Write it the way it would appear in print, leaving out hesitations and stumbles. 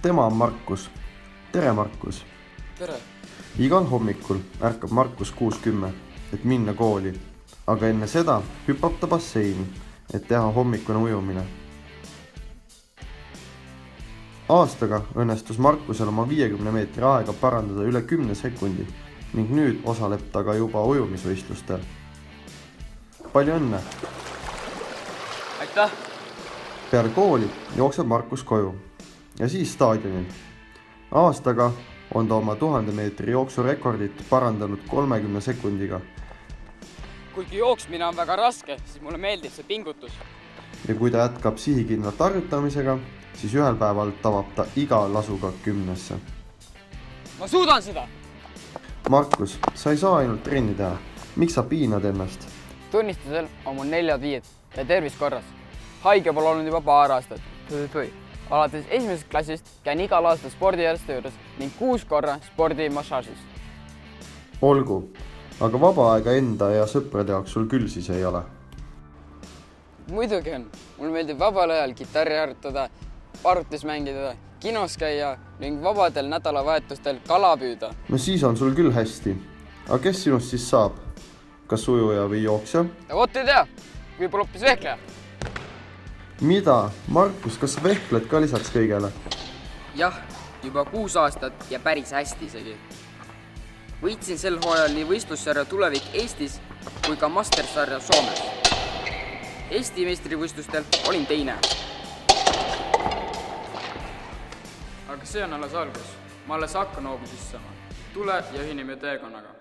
tema on Markus. Tere, Markus! Tere! Igal hommikul ärkab Markus 6:10, et minna kooli, aga enne seda hüppab ta basseini, et teha hommikune ujumine. Aastaga õnnestus Markusel oma 50 meetri aega parandada üle 10 sekundi ning nüüd osaleb ta ka juba ujumisvõistlustel. Palju õnne! Aitäh! Peale kooli jookseb Markus koju ja siis staadionil. Aastaga on ta oma 1000 meetri jooksurekordit parandanud 30 sekundiga. Kuigi jooksmine on väga raske, siis mulle meeldib see pingutus. Ja kui ta jätkab sihikindlalt harjutamisega, siis ühel päeval tabab ta iga lasuga 10-sse. Ma suudan seda! Markus, sa ei saa ainult trenni teha. Miks sa piinad ennast? Tunnistusel on mul 4-5 ja tervis korras. Haige pole olnud juba paar aastat. Alates 1. klassist käin igal aastal spordijärjeste juures ning 6 korra spordimassaažis. Olgu, aga vaba aega enda ja sõprade jaoks sul küll siis ei ole. Muidugi on. Mul meeldib vabal ajal kitarri harjutada, arvutis mängida, kinos käia ning vabadel nädalavahetustel kala püüda. No siis on sul küll hästi. Aga kes sinust siis saab? Kas ujuja või jooksja? Ja vot ei tea, võib-olla hoopis vehkleja. Mida? Markus, kas sa vehkled ka lisaks kõigele? Jah, juba 6 aastat ja päris hästi isegi. Võitsin sel hooajal nii võistlussarja Tulevik Eestis kui ka mastersarja Soomes. Eesti meistrivõistlustel olin teine. Aga see on alles algus. Ma alles hakkan hoogu sissama. Tule ja ühine meie teekonnaga.